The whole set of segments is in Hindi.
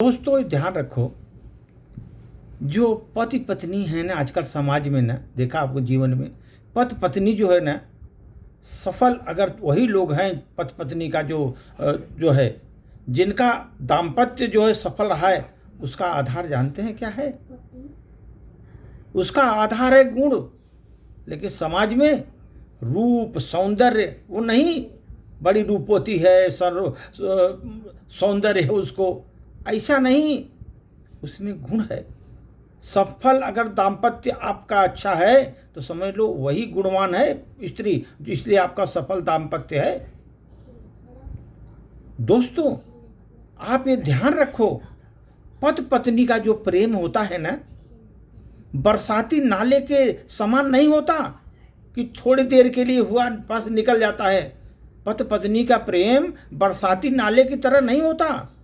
दोस्तों ध्यान रखो, जो पति पत्नी है ना आजकल समाज में ना, देखा आपको जीवन में पति पत्नी जो है ना, सफल अगर वही लोग हैं पति पत्नी का जो है जिनका दाम्पत्य जो है सफल रहा है, उसका आधार जानते हैं क्या है? उसका आधार है गुण। लेकिन समाज में रूप सौंदर्य वो नहीं, बड़ी रूपवती है, सौंदर्य है उसको, ऐसा नहीं, उसमें गुण है। सफल अगर दाम्पत्य आपका अच्छा है तो समझ लो वही गुणवान है स्त्री, जो इसलिए आपका सफल दाम्पत्य है। दोस्तों आप ये ध्यान रखो, पति पत्नी का जो प्रेम होता है ना, बरसाती नाले के समान नहीं होता कि थोड़ी देर के लिए हुआ पास निकल जाता है। पति पत्नी का प्रेम बरसाती नाले की तरह नहीं होता,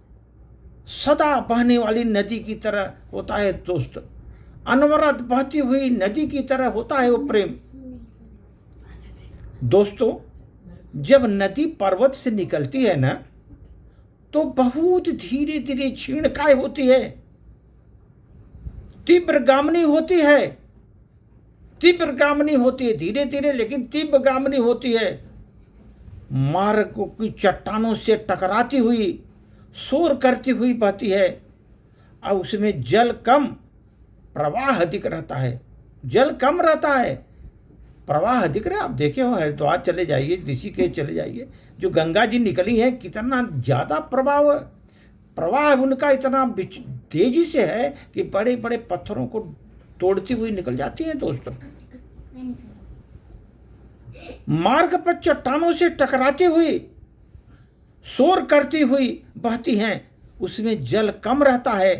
सदा बहने वाली नदी की तरह होता है दोस्त, अनवरत बहती हुई नदी की तरह होता है वो प्रेम। दोस्तों जब नदी पर्वत से निकलती है ना, तो बहुत धीरे धीरे क्षीणकाय होती है, तीव्रगामिनी होती है, धीरे धीरे लेकिन तीव्रगामिनी होती है। मार्ग की चट्टानों से टकराती हुई, शोर करती हुई बहती है, और उसमें जल कम प्रवाह अधिक रहता है। जल कम रहता है, प्रवाह अधिक रहे। आप देखे हो हरिद्वार चले जाइए, ऋषिकेश चले जाइए, जो गंगा जी निकली है कितना ज़्यादा प्रवाह उनका इतना तेजी से है कि बड़े बड़े पत्थरों को तोड़ती हुई निकल जाती हैं। दोस्तों मार्ग पर चट्टानों से टकराती हुई, शोर करती हुई बहती हैं, उसमें जल कम रहता है,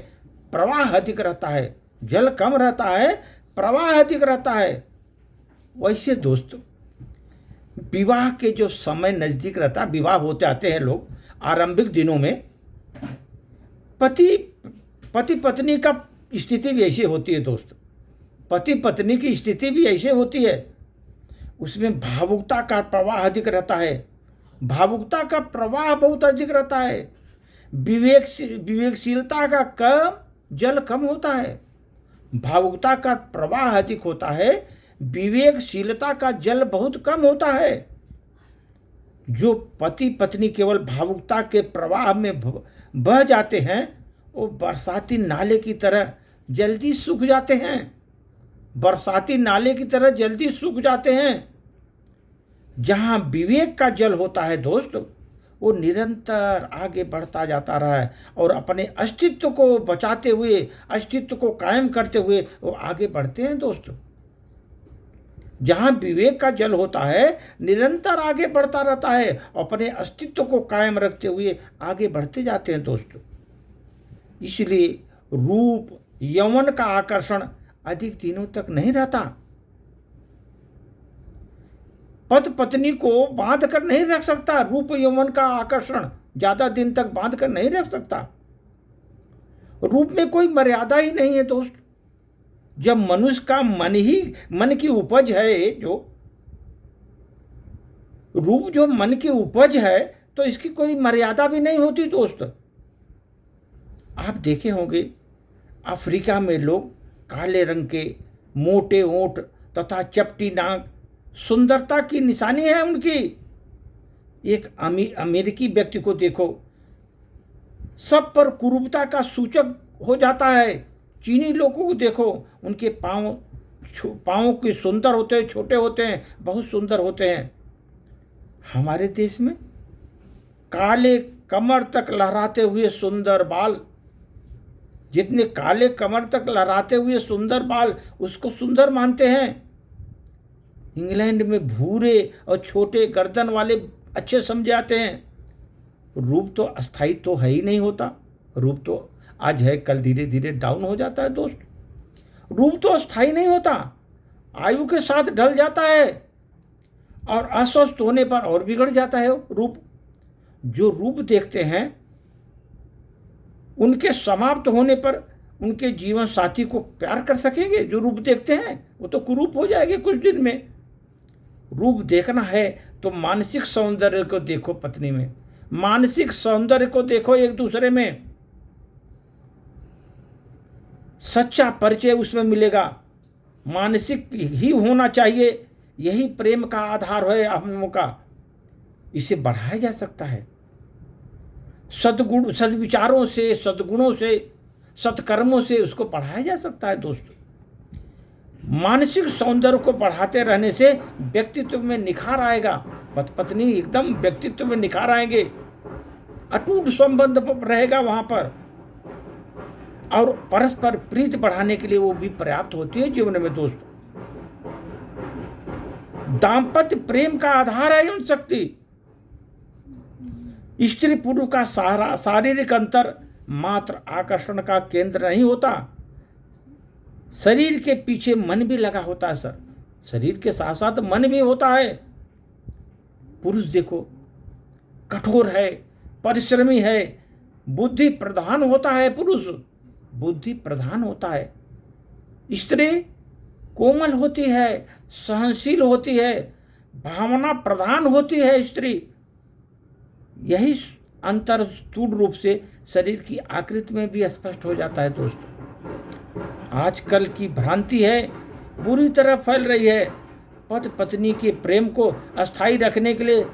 प्रवाह अधिक रहता है। जल कम रहता है, प्रवाह अधिक रहता है। वैसे दोस्तों विवाह के जो समय नज़दीक रहता है, विवाह होते आते हैं लोग आरंभिक दिनों में, पति पत्नी का स्थिति भी ऐसी होती है दोस्त, पति पत्नी की स्थिति भी ऐसे होती है। उसमें भावुकता का प्रवाह अधिक रहता है, भावुकता का प्रवाह बहुत अधिक रहता है। विवेकशीलता का जल कम होता है, भावुकता का प्रवाह अधिक होता है, विवेकशीलता का जल बहुत कम होता है। जो पति पत्नी केवल भावुकता के प्रवाह में बह जाते हैं, वो बरसाती नाले की तरह जल्दी सूख जाते हैं, बरसाती नाले की तरह जल्दी सूख जाते हैं। जहाँ विवेक का जल होता है दोस्त, वो निरंतर आगे बढ़ता जाता रहा है, और अपने अस्तित्व को बचाते हुए, अस्तित्व को कायम करते हुए वो आगे बढ़ते हैं। दोस्तों जहाँ विवेक का जल होता है, निरंतर आगे बढ़ता रहता है, अपने अस्तित्व को कायम रखते हुए आगे बढ़ते जाते हैं। दोस्तों इसलिए रूप यौवन का आकर्षण अधिक दिनों तक नहीं रहता, पति पत्नी को बांध कर नहीं रख सकता। रूप यौवन का आकर्षण ज्यादा दिन तक बांध कर नहीं रख सकता। रूप में कोई मर्यादा ही नहीं है दोस्त। जब मनुष्य का मन की उपज है, जो रूप जो मन की उपज है, तो इसकी कोई मर्यादा भी नहीं होती। दोस्त आप देखे होंगे अफ्रीका में लोग काले रंग के, मोटे ओंठ तथा चपटी नाक सुंदरता की निशानी है उनकी। एक अमेरिकी व्यक्ति को देखो, सब पर कुरूपता का सूचक हो जाता है। चीनी लोगों को देखो, उनके पाँव के सुंदर होते हैं, छोटे होते हैं, बहुत सुंदर होते हैं। हमारे देश में काले कमर तक लहराते हुए सुंदर बाल, जितने काले कमर तक लहराते हुए सुंदर बाल, उसको सुंदर मानते हैं। इंग्लैंड में भूरे और छोटे गर्दन वाले अच्छे समझे जाते हैं। रूप तो अस्थायी तो है ही नहीं होता, रूप तो आज है कल धीरे धीरे डाउन हो जाता है। दोस्त रूप तो अस्थायी नहीं होता, आयु के साथ ढल जाता है, और अस्वस्थ होने पर और बिगड़ जाता है रूप। जो रूप देखते हैं, उनके समाप्त होने पर उनके जीवन साथी को प्यार कर सकेंगे? जो रूप देखते हैं वो तो कुरूप हो जाएंगे कुछ दिन में। रूप देखना है तो मानसिक सौंदर्य को देखो, पत्नी में मानसिक सौंदर्य को देखो, एक दूसरे में। सच्चा परिचय उसमें मिलेगा, मानसिक ही होना चाहिए, यही प्रेम का आधार है हम का। इसे बढ़ाया जा सकता है सद्गुण, सद्विचारों से, सद्गुणों से, सत्कर्मों से उसको बढ़ाया जा सकता है दोस्त। मानसिक सौंदर्य को बढ़ाते रहने से व्यक्तित्व में निखार आएगा, पति पत्नी एकदम व्यक्तित्व में निखार आएंगे, अटूट संबंध रहेगा वहां पर, और परस्पर प्रीति बढ़ाने के लिए वो भी पर्याप्त होती है जीवन में दोस्त। दाम्पत्य प्रेम का आधार है यौन शक्ति। स्त्री पुरुष का शारीरिक अंतर मात्र आकर्षण का केंद्र नहीं होता, शरीर के पीछे मन भी लगा होता है सर, शरीर के साथ साथ मन भी होता है। पुरुष देखो कठोर है, परिश्रमी है, बुद्धि प्रधान होता है, पुरुष बुद्धि प्रधान होता है। स्त्री कोमल होती है, सहनशील होती है, भावना प्रधान होती है स्त्री। यही अंतर स्थूल रूप से शरीर की आकृति में भी स्पष्ट हो जाता है दोस्तों। आजकल की भ्रांति है बुरी तरह फैल रही है, पति पत्नी के प्रेम को अस्थायी रखने के लिए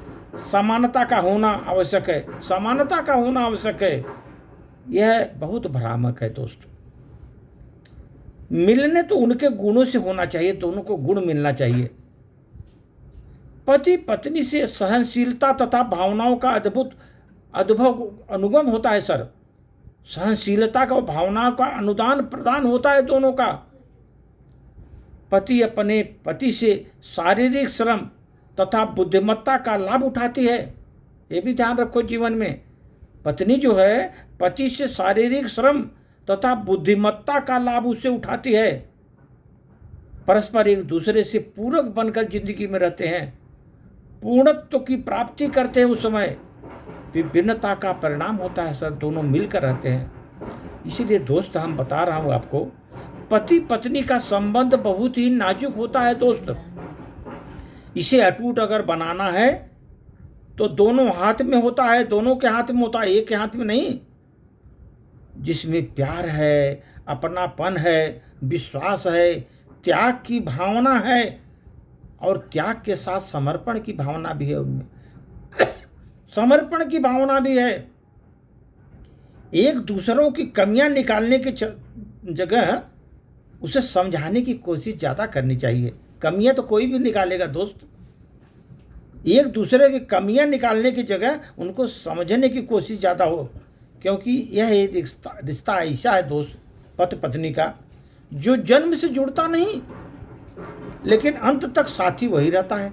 समानता का होना आवश्यक है, समानता का होना आवश्यक है। यह बहुत भ्रामक है दोस्तों। मिलने तो उनके गुणों से होना चाहिए, दोनों को गुण मिलना चाहिए। पति पत्नी से सहनशीलता तथा भावनाओं का अद्भुत अनुभव होता है सर। सहनशीलता का, भावनाओं का अनुदान प्रदान होता है दोनों का। पति अपने पति से शारीरिक श्रम तथा बुद्धिमत्ता का लाभ उठाती है, ये भी ध्यान रखो जीवन में। पत्नी जो है पति से शारीरिक श्रम तथा बुद्धिमत्ता का लाभ उससे उठाती है। परस्पर एक दूसरे से पूरक बनकर जिंदगी में रहते हैं, पूर्णत्व की प्राप्ति करते हैं। उस समय विभिन्नता का परिणाम होता है सर, दोनों मिलकर रहते हैं। इसीलिए दोस्त हम बता रहा हूँ आपको, पति पत्नी का संबंध बहुत ही नाजुक होता है दोस्त। इसे अटूट अगर बनाना है तो दोनों हाथ में होता है, दोनों के हाथ में होता है, एक के हाथ में नहीं। जिसमें प्यार है, अपनापन है, विश्वास है, त्याग की भावना है, और त्याग के साथ समर्पण की भावना भी है उनमें, समर्पण की भावना भी है। एक दूसरों की कमियां निकालने की जगह उसे समझाने की कोशिश ज़्यादा करनी चाहिए। कमियां तो कोई भी निकालेगा दोस्त, एक दूसरे की कमियां निकालने की जगह उनको समझने की कोशिश ज़्यादा हो, क्योंकि यह एक रिश्ता ऐसा है दोस्त पति पत्नी का, जो जन्म से जुड़ता नहीं लेकिन अंत तक साथी वही रहता है।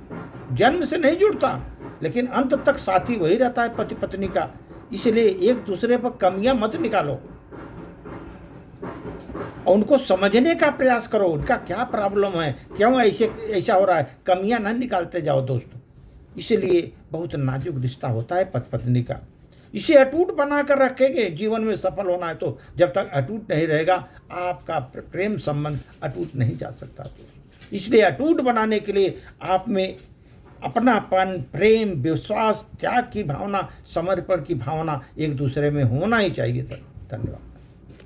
जन्म से नहीं जुड़ता लेकिन अंत तक साथी वही रहता है पति पत्नी का। इसलिए एक दूसरे पर कमियां मत निकालो और उनको समझने का प्रयास करो, उनका क्या प्रॉब्लम है, क्यों ऐसा हो रहा है, कमियां न निकालते जाओ दोस्तों। इसलिए बहुत नाजुक रिश्ता होता है पति पत्नी का। इसे अटूट बना कर रखेंगे जीवन में सफल होना है तो। जब तक अटूट नहीं रहेगा आपका प्रेम संबंध अटूट नहीं जा सकता। तो इसलिए अटूट बनाने के लिए आप में अपनापन, प्रेम, विश्वास, त्याग की भावना, समर्पण की भावना एक दूसरे में होना ही चाहिए सर। धन्यवाद।